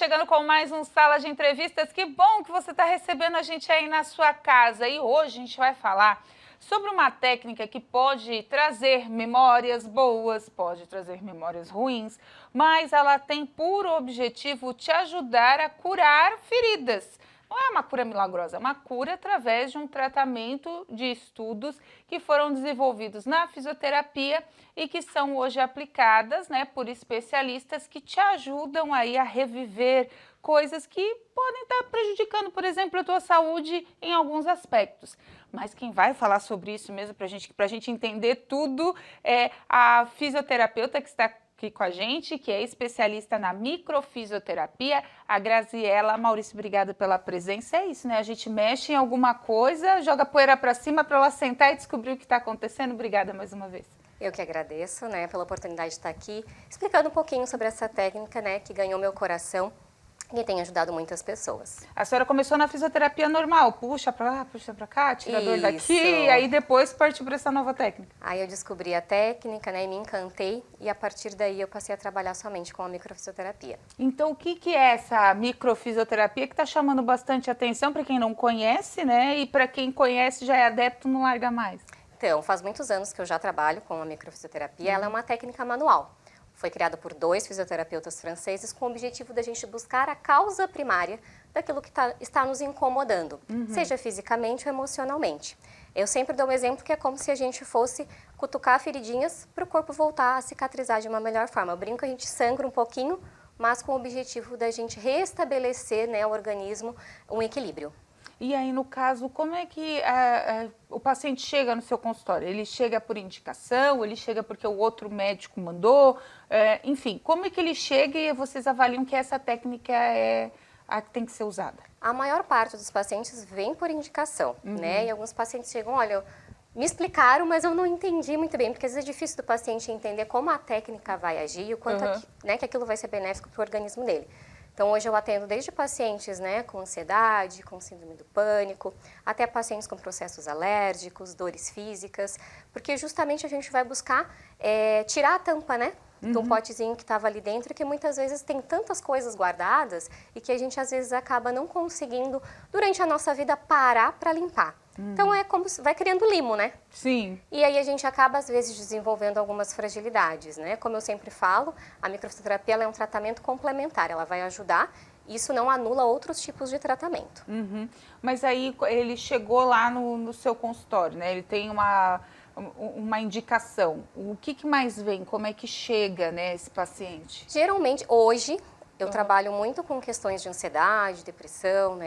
chegando com mais um Sala de Entrevistas. Que bom que você está recebendo a gente aí na sua casa. E hoje a gente vai falar sobre uma técnica que pode trazer memórias boas, pode trazer memórias ruins, mas ela tem por objetivo te ajudar a curar feridas. Não é uma cura milagrosa, é uma cura através de um tratamento de estudos que foram desenvolvidos na fisioterapia e que são hoje aplicadas, por especialistas que te ajudam aí a reviver coisas que podem estar prejudicando, por exemplo, a tua saúde em alguns aspectos. Mas quem vai falar sobre isso mesmo para a gente entender tudo é a fisioterapeuta que está aqui com a gente, que é especialista na microfisioterapia, a Graziela. Maurício, obrigada pela presença. É isso, né? A gente mexe em alguma coisa, joga poeira para cima para ela sentar e descobrir o que está acontecendo. Obrigada mais uma vez. Eu que agradeço, pela oportunidade de estar aqui, explicando um pouquinho sobre essa técnica, que ganhou meu coração e tem ajudado muitas pessoas. A senhora começou na fisioterapia normal, puxa para lá, puxa para cá, tira a dor daqui, e aí depois partiu para essa nova técnica. Aí eu descobri a técnica, e me encantei, e a partir daí eu passei a trabalhar somente com a microfisioterapia. Então, o que é essa microfisioterapia que está chamando bastante atenção para quem não conhece, e para quem conhece já é adepto, não larga mais? Então, faz muitos anos que eu já trabalho com a microfisioterapia, ela é uma técnica manual. Foi criada por 2 fisioterapeutas franceses com o objetivo da gente buscar a causa primária daquilo que está nos incomodando, seja fisicamente ou emocionalmente. Eu sempre dou um exemplo que é como se a gente fosse cutucar feridinhas para o corpo voltar a cicatrizar de uma melhor forma. Eu brinco que a gente sangra um pouquinho, mas com o objetivo da gente restabelecer, ao organismo um equilíbrio. E aí, no caso, como é que o paciente chega no seu consultório? Ele chega por indicação, ele chega porque o outro médico mandou, enfim, como é que ele chega e vocês avaliam que essa técnica é a que tem que ser usada? A maior parte dos pacientes vem por indicação, E alguns pacientes chegam, olha, me explicaram, mas eu não entendi muito bem, porque às vezes é difícil do paciente entender como a técnica vai agir e o quanto que aquilo vai ser benéfico para o organismo dele. Então, hoje eu atendo desde pacientes com ansiedade, com síndrome do pânico, até pacientes com processos alérgicos, dores físicas, porque justamente a gente vai buscar tirar a tampa, do potezinho que estava ali dentro, que muitas vezes tem tantas coisas guardadas e que a gente às vezes acaba não conseguindo, durante a nossa vida, parar para limpar. Então, é como se vai criando limo, Sim. E aí a gente acaba, às vezes, desenvolvendo algumas fragilidades, Como eu sempre falo, a microfisioterapia ela é um tratamento complementar, ela vai ajudar, isso não anula outros tipos de tratamento. Mas aí ele chegou lá no seu consultório, Ele tem uma indicação. O que mais vem? Como é que chega, esse paciente? Geralmente, hoje, eu trabalho muito com questões de ansiedade, depressão,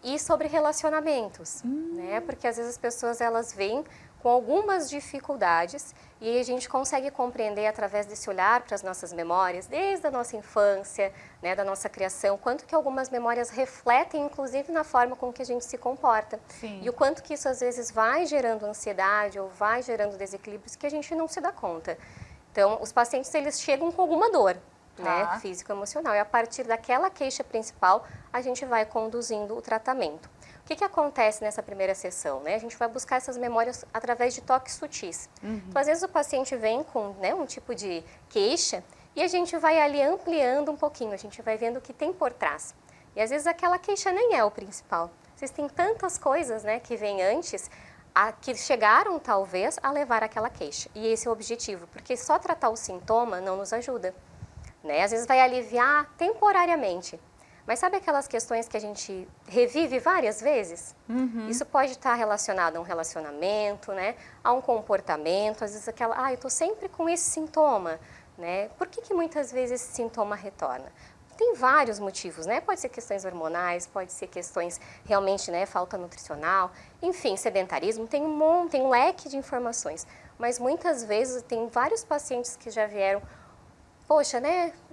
e sobre relacionamentos, Porque às vezes as pessoas elas vêm com algumas dificuldades e aí a gente consegue compreender através desse olhar para as nossas memórias, desde a nossa infância, da nossa criação, quanto que algumas memórias refletem, inclusive, na forma com que a gente se comporta. Sim. E o quanto que isso às vezes vai gerando ansiedade ou vai gerando desequilíbrios que a gente não se dá conta. Então, os pacientes eles chegam com alguma dor, físico-emocional. E a partir daquela queixa principal, a gente vai conduzindo o tratamento. O que acontece nessa primeira sessão? A gente vai buscar essas memórias através de toques sutis. Então, às vezes o paciente vem com um tipo de queixa e a gente vai ali ampliando um pouquinho, a gente vai vendo o que tem por trás. E às vezes aquela queixa nem é o principal. Existem tantas coisas que vêm antes, que chegaram talvez a levar àquela queixa. E esse é o objetivo, porque só tratar o sintoma não nos ajuda. Às vezes vai aliviar temporariamente, mas sabe aquelas questões que a gente revive várias vezes? Isso pode estar relacionado a um relacionamento, a um comportamento, às vezes eu estou sempre com esse sintoma, Por que muitas vezes esse sintoma retorna? Tem vários motivos, Pode ser questões hormonais, pode ser questões realmente, falta nutricional, enfim, sedentarismo, tem um leque de informações, mas muitas vezes tem vários pacientes que já vieram, poxa,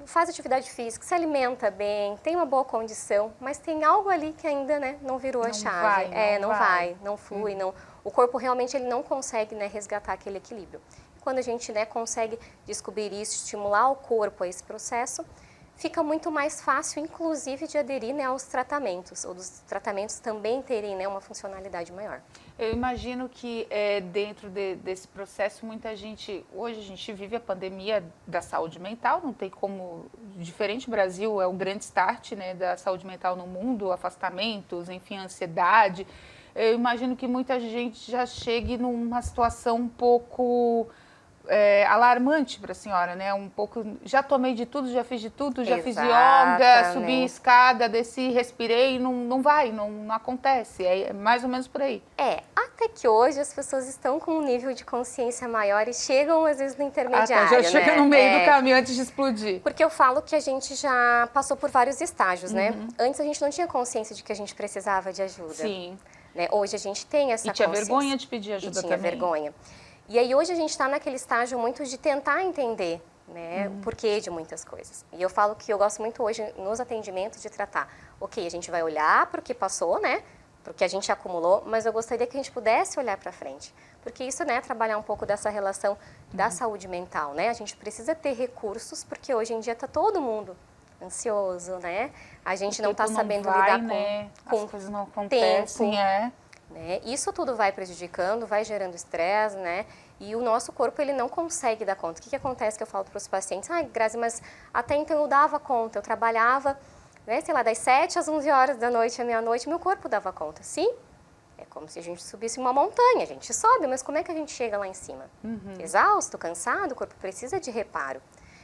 faz atividade física, se alimenta bem, tem uma boa condição, mas tem algo ali que ainda, não virou a chave. Não flui, o corpo realmente ele não consegue, resgatar aquele equilíbrio. Quando a gente, consegue descobrir isso, estimular o corpo a esse processo, fica muito mais fácil, inclusive, de aderir, né, aos tratamentos, ou dos tratamentos também terem, né, uma funcionalidade maior. Eu imagino que dentro desse processo, muita gente, hoje a gente vive a pandemia da saúde mental, não tem como, diferente, o Brasil é o grande start, né, da saúde mental no mundo, afastamentos, enfim, ansiedade. Eu imagino que muita gente já chegue numa situação um pouco alarmante para a senhora, né? Um pouco, já tomei de tudo, já fiz de tudo, já fiz yoga, subi escada, desci, respirei, não vai, não acontece. É mais ou menos por aí. Até que hoje as pessoas estão com um nível de consciência maior e chegam às vezes no intermediário, já chega no meio do caminho antes de explodir. Porque eu falo que a gente já passou por vários estágios, né? Antes a gente não tinha consciência de que a gente precisava de ajuda. Sim. Né? Hoje a gente tem essa consciência. E tinha vergonha de pedir ajuda também. Tinha vergonha. E aí hoje a gente está naquele estágio muito de tentar entender, né, o porquê de muitas coisas. E eu falo que eu gosto muito hoje nos atendimentos de tratar. Ok, a gente vai olhar para o que passou, né, para o que a gente acumulou, mas eu gostaria que a gente pudesse olhar para frente. Porque isso, né, trabalhar um pouco dessa relação da saúde mental, né? A gente precisa ter recursos, porque hoje em dia está todo mundo ansioso, né? A gente não está sabendo lidar com as coisas não acontecem, tempo. Né? Isso tudo vai prejudicando, vai gerando estresse, né? E o nosso corpo, ele não consegue dar conta. O que acontece que eu falo para os pacientes? Ai, Grazi, mas até então eu dava conta, eu trabalhava, né, sei lá, das 7 às 11 horas da noite, à meia-noite, meu corpo dava conta. Sim, é como se a gente subisse uma montanha, a gente sobe, mas como é que a gente chega lá em cima? Exausto, cansado, o corpo precisa de reparo.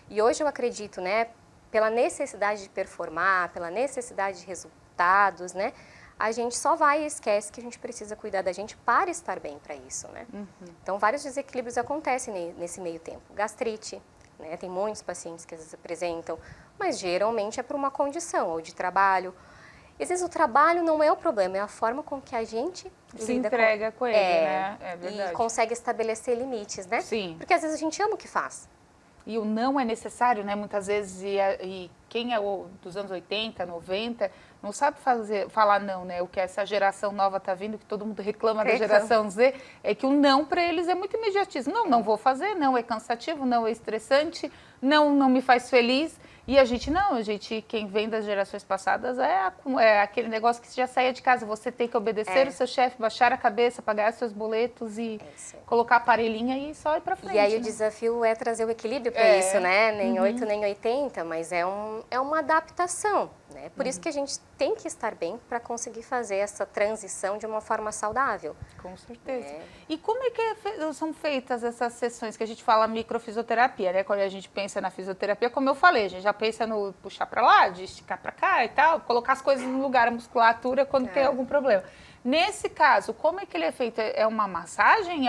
E hoje eu acredito, né, pela necessidade de performar, pela necessidade de resultados, né, a gente só vai e esquece que a gente precisa cuidar da gente para estar bem para isso, né? Então, vários desequilíbrios acontecem nesse meio tempo. Gastrite, né? Tem muitos pacientes que às vezes apresentam, mas geralmente é por uma condição, ou de trabalho. Às vezes o trabalho não é o problema, é a forma com que a gente se entrega com ele, né? É verdade. E consegue estabelecer limites, né? Sim. Porque às vezes a gente ama o que faz. E o não é necessário, né? Muitas vezes, e quem é dos anos 80, 90, não sabe falar não, né? O que essa geração nova está vindo, que todo mundo reclama da geração Z, é que o não para eles é muito imediatismo. Não vou fazer, não é cansativo, não é estressante, não me faz feliz. E a gente não, quem vem das gerações passadas é aquele negócio que você já saía de casa, você tem que obedecer o seu chefe, baixar a cabeça, pagar seus boletos e colocar a parelhinha e só ir para frente. E aí o desafio é trazer o equilíbrio para isso, né? Nem 8, nem 80, mas é uma adaptação, né? Por isso que a gente tem que estar bem para conseguir fazer essa transição de uma forma saudável. Com certeza. E como é que são feitas essas sessões que a gente fala microfisioterapia, né? Quando a gente pensa na fisioterapia, como eu falei, a gente já pensa no puxar para lá, de esticar para cá e tal, colocar as coisas no lugar, a musculatura quando tem algum problema. Nesse caso, como é que ele é feito? É uma massagem?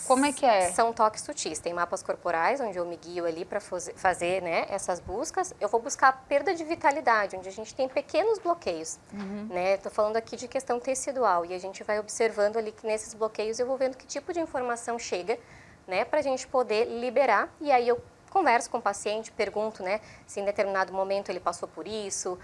Como é que é? São toques sutis. Tem mapas corporais, onde eu me guio ali para fazer, né, essas buscas. Eu vou buscar perda de vitalidade, onde a gente tem pequenos bloqueios. Né? Estou falando aqui de questão tecidual. E a gente vai observando ali que nesses bloqueios eu vou vendo que tipo de informação chega, né, para a gente poder liberar. E aí eu converso com o paciente, pergunto, né, se em determinado momento ele passou por isso,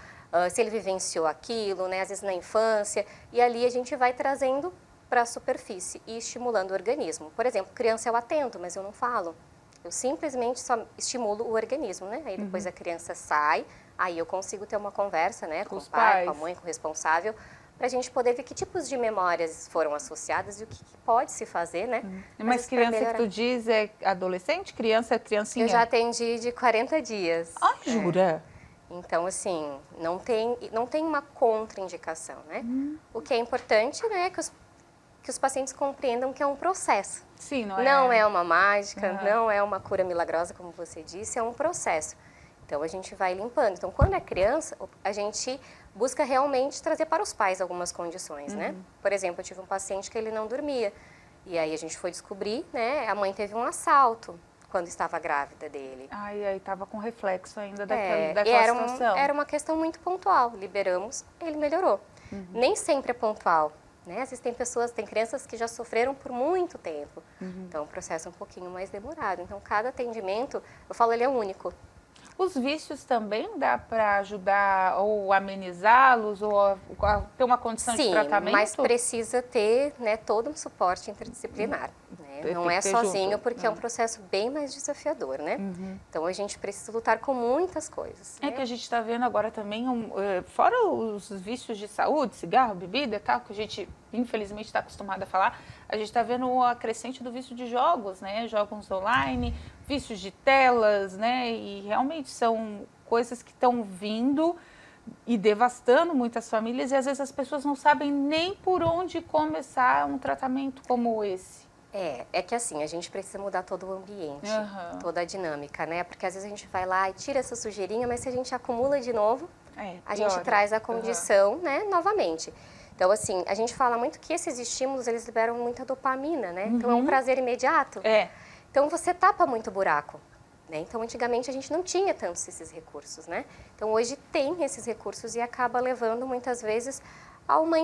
se ele vivenciou aquilo, né, às vezes na infância, e ali a gente vai trazendo para a superfície e estimulando o organismo. Por exemplo, criança eu atendo, mas eu não falo. Eu simplesmente só estimulo o organismo, né? Aí depois a criança sai, aí eu consigo ter uma conversa, né, com o pai, com a mãe, com o responsável, para a gente poder ver que tipos de memórias foram associadas e o que pode se fazer, né? Mas criança que tu diz é adolescente? Criancinha? Eu já atendi de 40 dias. Ah, jura? Então, assim, não tem uma contraindicação, né? O que é importante, né, é que os pacientes compreendam que é um processo. Sim, não é uma mágica, não é uma cura milagrosa, como você disse, é um processo. Então, a gente vai limpando. Então, quando é criança, a gente busca realmente trazer para os pais algumas condições, né? Por exemplo, eu tive um paciente que ele não dormia. E aí a gente foi descobrir, né? A mãe teve um assalto quando estava grávida dele. Aí estava com reflexo ainda daquela situação. Era uma questão muito pontual. Liberamos, ele melhorou. Nem sempre é pontual, né? Às vezes tem crianças que já sofreram por muito tempo. Então, o processo é um pouquinho mais demorado. Então, cada atendimento, eu falo, ele é único. Os vícios também dá para ajudar ou amenizá-los ou ter uma condição de tratamento? Sim, mas precisa ter, né, todo um suporte interdisciplinar. Né? Não é sozinho, porque é um processo bem mais desafiador, né? Então a gente precisa lutar com muitas coisas. É que a gente está vendo agora também, fora os vícios de saúde, cigarro, bebida e tal, que a gente infelizmente está acostumado a falar, a gente está vendo a crescente do vício de jogos, né? Jogos online, vícios de telas, né? E realmente são coisas que estão vindo e devastando muitas famílias, e às vezes as pessoas não sabem nem por onde começar um tratamento como esse. É que assim, a gente precisa mudar todo o ambiente, toda a dinâmica, né? Porque às vezes a gente vai lá e tira essa sujeirinha, mas se a gente acumula de novo, a gente traz a condição, né, novamente. Então, assim, a gente fala muito que esses estímulos, eles liberam muita dopamina, né? Então, é um prazer imediato. Então, você tapa muito buraco. Né? Então, antigamente, a gente não tinha tantos esses recursos, né? Então, hoje tem esses recursos e acaba levando, muitas vezes, a uma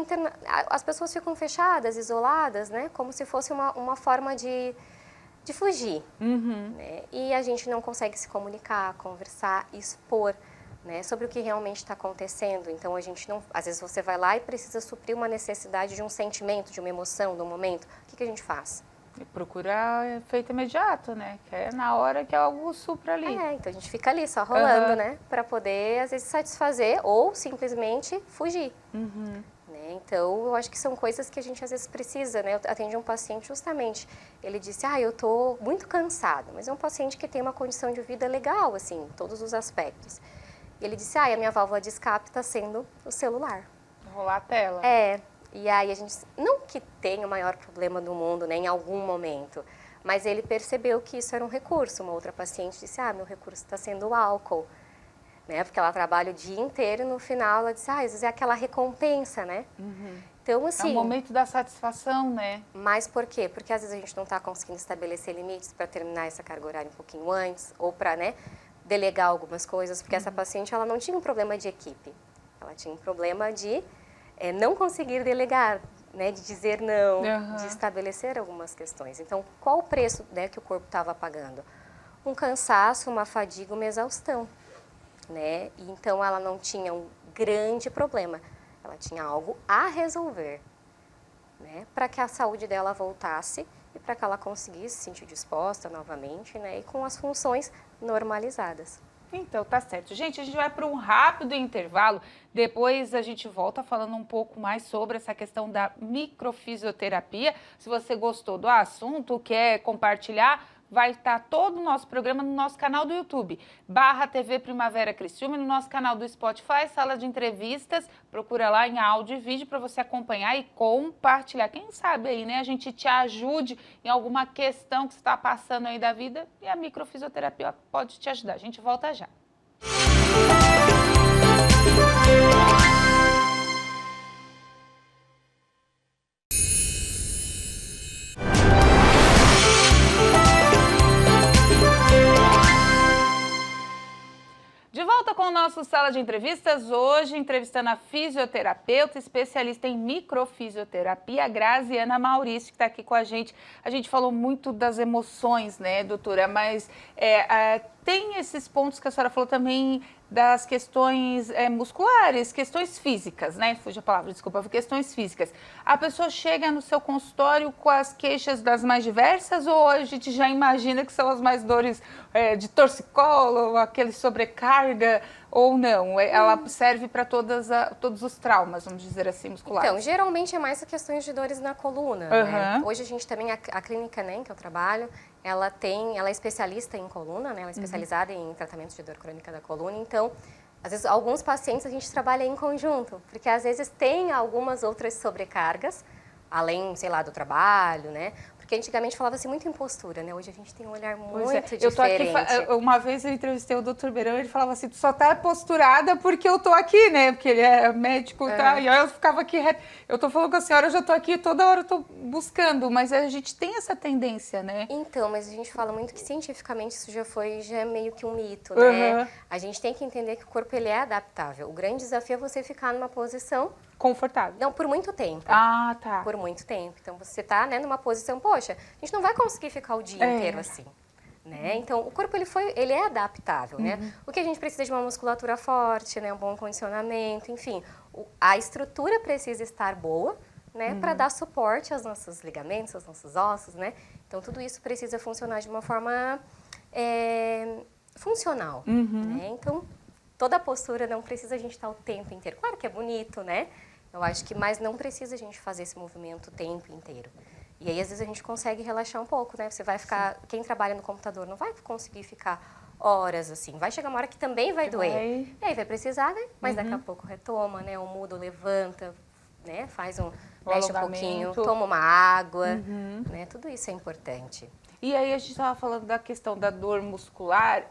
as pessoas ficam fechadas, isoladas, né? Como se fosse uma forma de fugir. Né? E a gente não consegue se comunicar, conversar, expor, né? Sobre o que realmente está acontecendo. Então, a gente não... Às vezes, você vai lá e precisa suprir uma necessidade de um sentimento, de uma emoção, de um momento. O que a gente faz? E procurar efeito imediato, né? Que é na hora que algo supra ali. Então a gente fica ali só rolando, né? Para poder, às vezes, satisfazer ou simplesmente fugir. Né? Então, eu acho que são coisas que a gente, às vezes, precisa, né? Eu atendi um paciente justamente, ele disse, eu tô muito cansado, mas é um paciente que tem uma condição de vida legal, assim, em todos os aspectos. E ele disse, a minha válvula de escape está sendo o celular. Rolar a tela. E aí a gente, não que tenha o maior problema do mundo, né, em algum momento, mas ele percebeu que isso era um recurso. Uma outra paciente disse, meu recurso está sendo o álcool, né, porque ela trabalha o dia inteiro e no final ela disse, às vezes é aquela recompensa, né. Então, assim... É o momento da satisfação, né. Mas por quê? Porque às vezes a gente não está conseguindo estabelecer limites para terminar essa carga horária um pouquinho antes, ou para, né, delegar algumas coisas, porque essa paciente, ela não tinha um problema de equipe, ela tinha um problema de... não conseguir delegar, né, de dizer não, de estabelecer algumas questões. Então, qual o preço, né, que o corpo estava pagando? Um cansaço, uma fadiga, uma exaustão. Né? E então, ela não tinha um grande problema, ela tinha algo a resolver, né, para que a saúde dela voltasse e para que ela conseguisse se sentir disposta novamente, né, e com as funções normalizadas. Então, tá certo. Gente, a gente vai para um rápido intervalo. Depois a gente volta falando um pouco mais sobre essa questão da microfisioterapia. Se você gostou do assunto, quer compartilhar, vai estar todo o nosso programa no nosso canal do YouTube, /TV Primavera Criciúma, no nosso canal do Spotify, Sala de Entrevistas. Procura lá em áudio e vídeo para você acompanhar e compartilhar. Quem sabe aí, né, a gente te ajude em alguma questão que você está passando aí da vida e a microfisioterapia pode te ajudar. A gente volta já. De volta com o nosso Sala de Entrevistas, hoje entrevistando a fisioterapeuta, especialista em microfisioterapia, a Graziana Maurício, que está aqui com a gente. A gente falou muito das emoções, né, doutora, mas tem esses pontos que a senhora falou também das questões musculares, questões físicas, né? Fugiu a palavra, desculpa, questões físicas. A pessoa chega no seu consultório com as queixas das mais diversas ou a gente já imagina que são as mais dores de torcicolo, aquele sobrecarga ou não? Ela serve para todos os traumas, vamos dizer assim, musculares? Então, geralmente é mais questões de dores na coluna, né? Hoje a gente também, a clínica, né, em que eu trabalho, ela é especialista em coluna, né? Ela é especializada em tratamentos de dor crônica da coluna, então, às vezes, alguns pacientes a gente trabalha em conjunto, porque às vezes tem algumas outras sobrecargas, além, sei lá, do trabalho, né? Porque antigamente falava-se muito em postura, né? Hoje a gente tem um olhar muito diferente. Eu tô aqui, uma vez eu entrevistei o Dr. Beirão, ele falava assim, tu só tá posturada porque eu tô aqui, né? Porque ele é médico e tal, e aí eu ficava aqui reto. Eu tô falando com a senhora, eu já tô aqui, toda hora eu tô buscando, mas a gente tem essa tendência, né? Então, mas a gente fala muito que cientificamente isso já é meio que um mito, né? A gente tem que entender que o corpo, ele é adaptável. O grande desafio é você ficar numa posição confortável. Não, por muito tempo. Ah, tá. Por muito tempo. Então, você tá, né, numa posição, poxa, a gente não vai conseguir ficar o dia inteiro assim, né? Então, o corpo, ele é adaptável, né? O que a gente precisa de uma musculatura forte, né, um bom condicionamento, enfim. A estrutura precisa estar boa, né, para dar suporte aos nossos ligamentos, aos nossos ossos, né? Então, tudo isso precisa funcionar de uma forma funcional, né? Então, toda a postura não precisa a gente estar o tempo inteiro. Claro que é bonito, né? Eu acho que, mas não precisa a gente fazer esse movimento o tempo inteiro. E aí, às vezes, a gente consegue relaxar um pouco, né? Você vai ficar, quem trabalha no computador não vai conseguir ficar horas, assim. Vai chegar uma hora que também vai doer. E aí vai precisar, né? Mas daqui a pouco retoma, né? Ou muda, ou levanta, né? Mexe um pouquinho, toma uma água, né? Tudo isso é importante. E aí a gente estava falando da questão da dor muscular,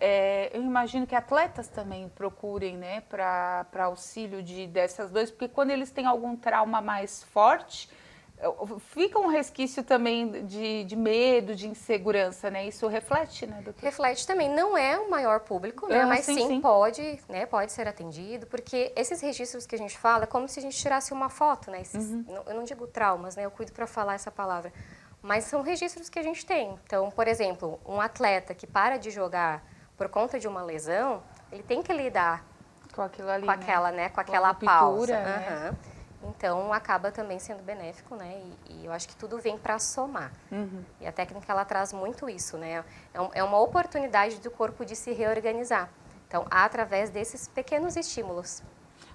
eu imagino que atletas também procurem, né, para auxílio dessas dores, porque quando eles têm algum trauma mais forte, fica um resquício também de medo, de insegurança, né? Isso reflete, né, doutora? Reflete também. Não é o maior público, né? Mas sim, pode, né? Pode ser atendido, porque esses registros que a gente fala é como se a gente tirasse uma foto, né? Eu não digo traumas, né? Eu cuido para falar essa palavra. Mas são registros que a gente tem. Então, por exemplo, um atleta que para de jogar por conta de uma lesão, ele tem que lidar com aquilo ali, com aquela, né? Com aquela pausa. Né? Então, acaba também sendo benéfico, né? E eu acho que tudo vem para somar. E a técnica, ela traz muito isso, né? É uma oportunidade do corpo de se reorganizar. Então, através desses pequenos estímulos.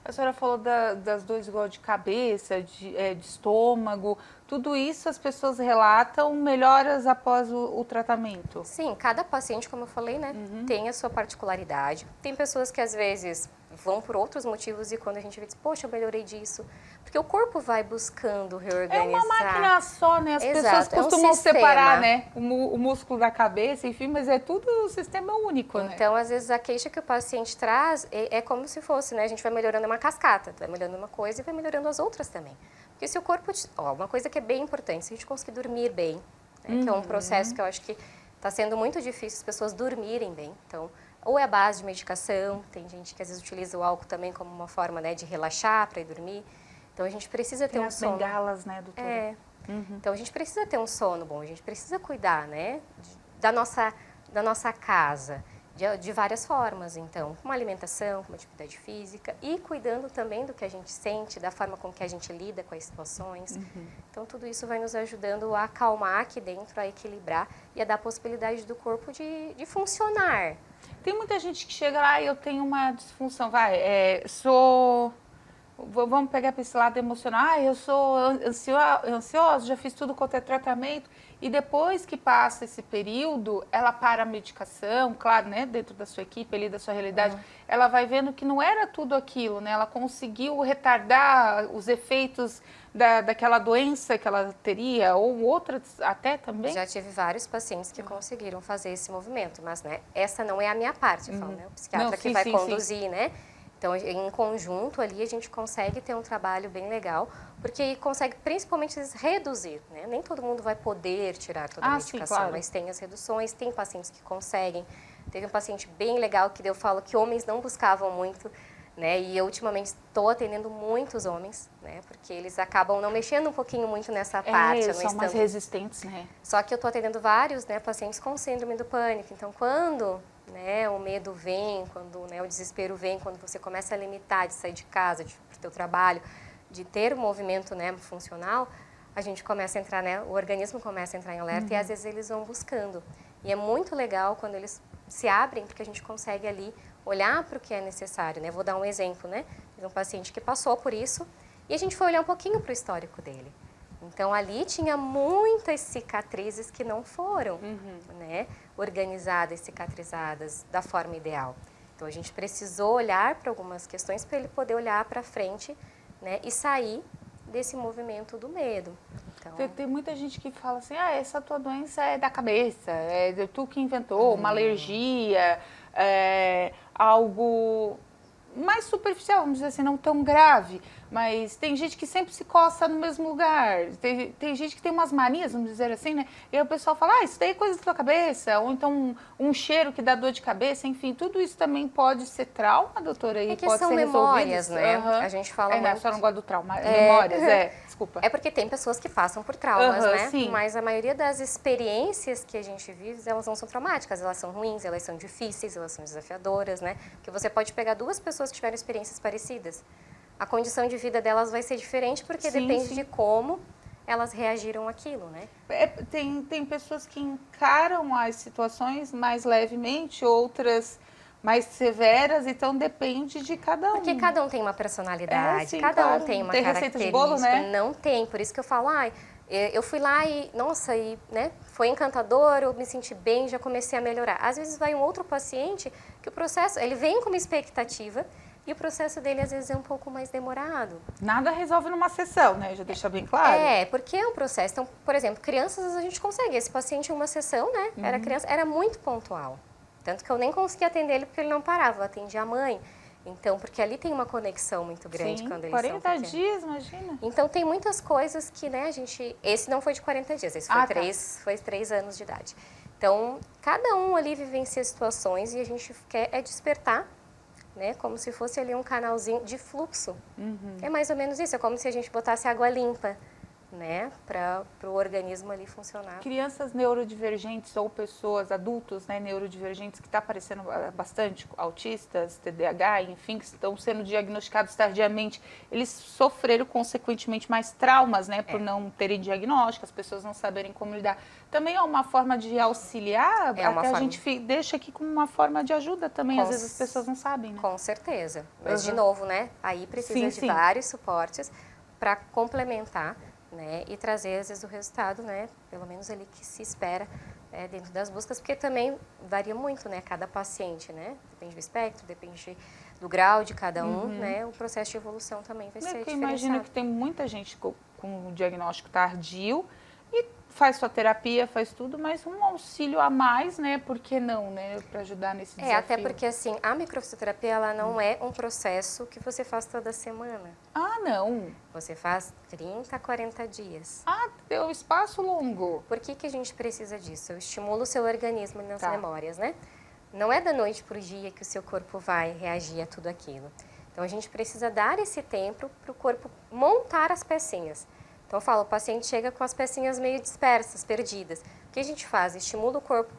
A senhora falou das dores igual de cabeça, de estômago, tudo isso as pessoas relatam melhoras após o tratamento? Sim, cada paciente, como eu falei, né, tem a sua particularidade. Tem pessoas que às vezes vão por outros motivos e quando a gente vê, diz, poxa, eu melhorei disso. Porque o corpo vai buscando reorganizar. É uma máquina só, né? As pessoas costumam separar, né, o músculo da cabeça, enfim, mas é tudo um sistema único, né? Então, às vezes, a queixa que o paciente traz é como se fosse, né? A gente vai melhorando uma cascata, vai melhorando uma coisa e vai melhorando as outras também. Porque se o corpo... uma coisa que é bem importante, se a gente conseguir dormir bem, né, que é um processo que eu acho que está sendo muito difícil as pessoas dormirem bem. Então, ou é a base de medicação, tem gente que às vezes utiliza o álcool também como uma forma, né, de relaxar para ir dormir. Então, a gente precisa ter um sono... Tem as bengalas, né, doutora? Então, a gente precisa ter um sono bom, a gente precisa cuidar, né, da nossa casa, de várias formas. Então, com uma alimentação, com uma atividade física e cuidando também do que a gente sente, da forma com que a gente lida com as situações. Então, tudo isso vai nos ajudando a acalmar aqui dentro, a equilibrar e a dar a possibilidade do corpo de funcionar. Tem muita gente que chega lá e eu tenho uma disfunção, vamos pegar para esse lado emocional, eu sou ansiosa, já fiz tudo quanto é tratamento, e depois que passa esse período, ela para a medicação, claro, né, dentro da sua equipe, ali da sua realidade, ela vai vendo que não era tudo aquilo, né, ela conseguiu retardar os efeitos daquela doença que ela teria, ou outras até também? Já tive vários pacientes que conseguiram fazer esse movimento, mas, né, essa não é a minha parte, eu falo, né, o psiquiatra que vai conduzir, né? Então, em conjunto ali, a gente consegue ter um trabalho bem legal, porque consegue principalmente reduzir, né? Nem todo mundo vai poder tirar toda a medicação, claro. Mas tem as reduções, tem pacientes que conseguem. Teve um paciente bem legal que eu falo que homens não buscavam muito, né? E eu ultimamente estou atendendo muitos homens, né? Porque eles acabam não mexendo um pouquinho muito nessa parte. São mais resistentes, né? Só que eu estou atendendo vários, né, pacientes com síndrome do pânico. Então, quando, né, o medo vem, quando, né, o desespero vem, quando você começa a limitar de sair de casa, para o teu trabalho, de ter um movimento, né, funcional, a gente começa a entrar, né, o organismo começa a entrar em alerta e às vezes eles vão buscando. E é muito legal quando eles se abrem, porque a gente consegue ali olhar para o que é necessário, né? Vou dar um exemplo, né? Um paciente que passou por isso e a gente foi olhar um pouquinho para o histórico dele. Então, ali tinha muitas cicatrizes que não foram, né, organizadas, cicatrizadas da forma ideal. Então, a gente precisou olhar para algumas questões para ele poder olhar para frente, né, e sair desse movimento do medo. Então, tem muita gente que fala assim, essa tua doença é da cabeça, é tu que inventou, uma alergia, algo mais superficial, vamos dizer assim, não tão grave. Mas tem gente que sempre se coça no mesmo lugar. Tem gente que tem umas manias, vamos dizer assim, né? E aí o pessoal fala, isso daí é coisa da tua cabeça. Ou então um cheiro que dá dor de cabeça. Enfim, tudo isso também pode ser trauma, doutora? E que pode são ser memórias, né? A gente fala muito... A senhora não gosta do trauma. Memórias, desculpa. É porque tem pessoas que passam por traumas, né? Sim. Mas a maioria das experiências que a gente vive, elas não são traumáticas. Elas são ruins, elas são difíceis, elas são desafiadoras, né? Porque você pode pegar duas pessoas que tiveram experiências parecidas. A condição de vida delas vai ser diferente porque depende de como elas reagiram àquilo, né? Tem pessoas que encaram as situações mais levemente, outras mais severas, então depende de cada um. Porque cada um tem uma personalidade, sim, cada claro. um tem uma tem característica. Receita de bolo, né? Não tem, por isso que eu falo, eu fui lá e, nossa, né, foi encantador, eu me senti bem, já comecei a melhorar. Às vezes vai um outro paciente que o processo, ele vem com uma expectativa e o processo dele às vezes é um pouco mais demorado. Nada resolve numa sessão, né? Já deixa bem claro. Porque é um processo. Então, por exemplo, crianças a gente consegue. Esse paciente em uma sessão, né, era criança, era muito pontual. Tanto que eu nem conseguia atender ele porque ele não parava, eu atendia a mãe. Então, porque ali tem uma conexão muito grande quando eles 40 dias, imagina. Então, tem muitas coisas que, né, a gente... Esse não foi de 40 dias, esse foi 3 anos de idade. Então, cada um ali vivencia situações e a gente quer despertar, né, como se fosse ali um canalzinho de fluxo. É mais ou menos isso, é como se a gente botasse água limpa, né, para o organismo ali funcionar. Crianças neurodivergentes ou pessoas, adultos, né, neurodivergentes, que está aparecendo bastante, autistas, TDAH, enfim, que estão sendo diagnosticados tardiamente, eles sofreram consequentemente mais traumas, né, por não terem diagnóstico, as pessoas não saberem como lidar. Também é uma forma de auxiliar, até a gente deixa aqui como uma forma de ajuda também, às vezes as pessoas não sabem, né? Com certeza, mas de novo, né, aí precisa de vários suportes para complementar, né, e trazer, às vezes, o resultado, né, pelo menos ali que se espera dentro das buscas, porque também varia muito, né, cada paciente, né, depende do espectro, depende do grau de cada um, né, o processo de evolução também vai ser diferenciado. Eu imagino que tem muita gente com diagnóstico tardio e faz sua terapia, faz tudo, mas um auxílio a mais, né, por que não, né, para ajudar nesse desafio? Até porque, assim, a microfisioterapia, ela não é um processo que você faz toda semana. Ah, não? Você faz 30, 40 dias. Ah, tem um espaço longo. Por que a gente precisa disso? Eu estimulo o seu organismo nas memórias, né? Não é da noite para o dia que o seu corpo vai reagir a tudo aquilo. Então, a gente precisa dar esse tempo para o corpo montar as pecinhas. Então, eu falo, o paciente chega com as pecinhas meio dispersas, perdidas. O que a gente faz? Estimula o corpo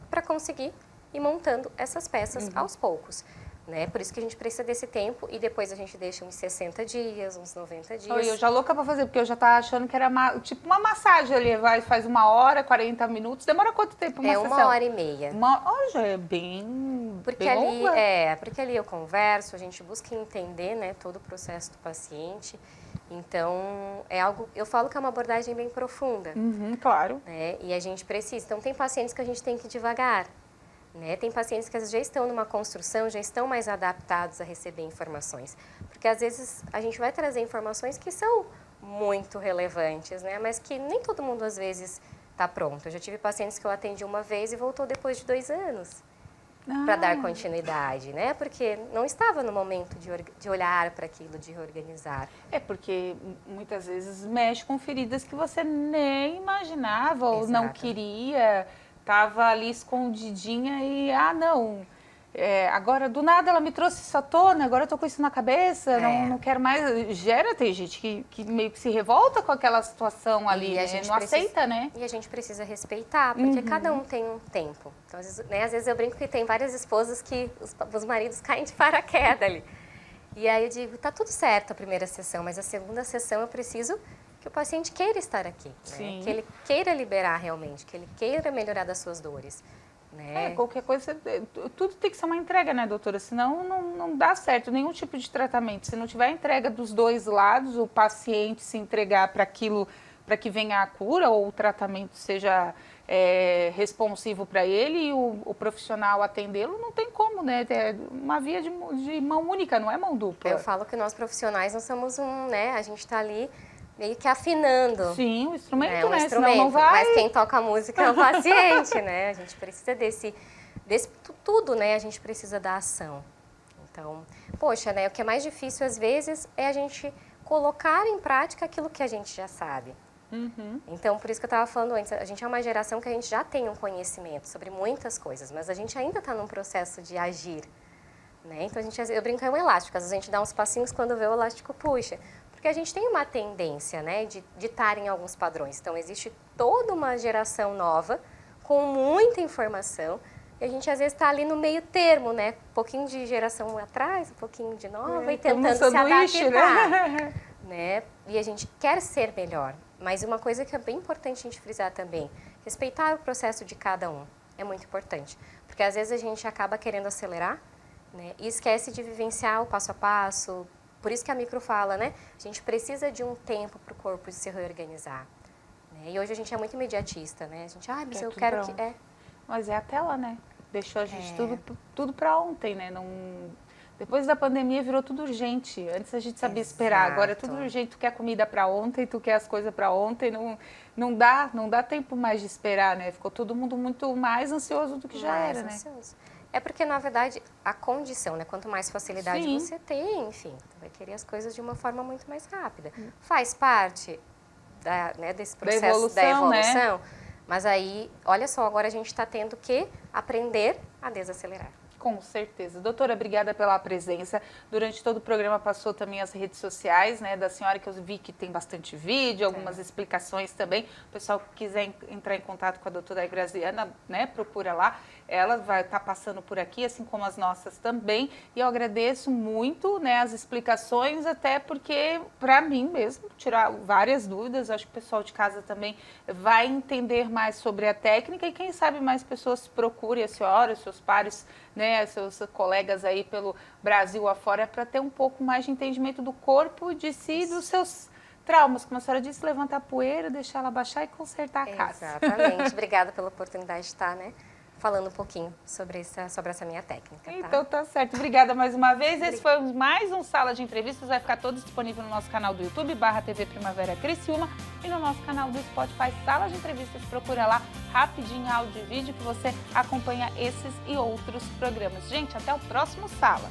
para conseguir ir montando essas peças aos poucos. Né? Por isso que a gente precisa desse tempo e depois a gente deixa uns 60 dias, uns 90 dias. Eu já louca para fazer, porque eu já estava achando que era tipo uma massagem ali, faz 1 hora, 40 minutos. Demora quanto tempo uma sessão? 1h30. Já é bem longa. Porque ali eu converso, a gente busca entender, né, todo o processo do paciente. Então, é algo, eu falo que é uma abordagem bem profunda. Claro. Né? E a gente precisa. Então, tem pacientes que a gente tem que ir devagar. Né? Tem pacientes que já estão numa construção, já estão mais adaptados a receber informações. Porque, às vezes, a gente vai trazer informações que são muito relevantes, né? Mas que nem todo mundo, às vezes, está pronto. Eu já tive pacientes que eu atendi uma vez e voltou depois de 2 anos. Para dar continuidade, né? Porque não estava no momento de olhar para aquilo, de reorganizar. Porque muitas vezes mexe com feridas que você nem imaginava ou não queria, estava ali escondidinha e, não, agora do nada ela me trouxe isso à tona, agora eu tô com isso na cabeça, não quero mais. Tem gente que meio que se revolta com aquela situação ali, né? Não aceita, né? E a gente precisa respeitar, porque cada um tem um tempo. Então, às vezes eu brinco que tem várias esposas que os maridos caem de paraquedas ali. E aí eu digo, tá tudo certo a primeira sessão, mas a segunda sessão eu preciso que o paciente queira estar aqui, né? Que ele queira liberar realmente, que ele queira melhorar das suas dores. Né? Qualquer coisa, tudo tem que ser uma entrega, né, doutora? Senão não dá certo nenhum tipo de tratamento. Se não tiver entrega dos dois lados, o paciente se entregar para aquilo, para que venha a cura ou o tratamento seja responsivo para ele e o profissional atendê-lo, não tem como, né? É uma via de mão única, não é mão dupla. Eu falo que nós profissionais não somos né? A gente está ali meio que afinando. Sim, o instrumento, né? Senão não vai... Mas quem toca a música é o paciente, né? A gente precisa desse tudo, né? A gente precisa da ação. Então, poxa, né? O que é mais difícil, às vezes, é a gente colocar em prática aquilo que a gente já sabe. Então, por isso que eu estava falando antes, a gente é uma geração que a gente já tem um conhecimento sobre muitas coisas, mas a gente ainda está num processo de agir. Né? Então, eu brinco, é um elástico. Às vezes a gente dá uns passinhos, quando vê o elástico puxa. Porque a gente tem uma tendência, né, de estar em alguns padrões. Então, existe toda uma geração nova, com muita informação, e a gente, às vezes, está ali no meio termo, né? Um pouquinho de geração atrás, um pouquinho de nova, e tentando se adaptar. Né? E a gente quer ser melhor. Mas uma coisa que é bem importante a gente frisar também, respeitar o processo de cada um é muito importante. Porque às vezes a gente acaba querendo acelerar, né, e esquece de vivenciar o passo a passo. Por isso que a micro fala, né? A gente precisa de um tempo para o corpo se reorganizar. Né? E hoje a gente é muito imediatista, né? A gente, mas eu quero que... Mas é a tela, né? Deixou a gente tudo para ontem, né? Depois da pandemia virou tudo urgente. Antes a gente sabia esperar, agora é tudo urgente. Tu quer comida para ontem, tu quer as coisas para ontem, não dá tempo mais de esperar, né? Ficou todo mundo muito mais ansioso do que já era, né? É porque, na verdade, a condição, né? Quanto mais facilidade você tem, enfim, tu vai querer as coisas de uma forma muito mais rápida. Faz parte desse processo da evolução, né? Mas aí, olha só, agora a gente está tendo que aprender a desacelerar. Com certeza. Doutora, obrigada pela presença. Durante todo o programa passou também as redes sociais, né, da senhora, que eu vi que tem bastante vídeo, algumas explicações também. O pessoal que quiser entrar em contato com a doutora Graziana, né, procura lá. Ela vai estar passando por aqui, assim como as nossas também. E eu agradeço muito, né, as explicações, até porque, para mim mesmo, tirar várias dúvidas. Acho que o pessoal de casa também vai entender mais sobre a técnica e quem sabe mais pessoas procurem a senhora, os seus pares, né, seus colegas aí pelo Brasil afora, para ter um pouco mais de entendimento do corpo, de si e dos seus traumas. Como a senhora disse, levantar a poeira, deixar ela baixar e consertar a casa. Exatamente. Obrigada pela oportunidade de estar, né, falando um pouquinho sobre essa minha técnica. Tá? Então tá certo. Obrigada mais uma vez. Esse foi mais um Sala de Entrevistas. Vai ficar todo disponível no nosso canal do YouTube, /TV Primavera Criciúma, e no nosso canal do Spotify, Sala de Entrevistas. Procura lá, rapidinho, áudio e vídeo, que você acompanha esses e outros programas. Gente, até o próximo Sala.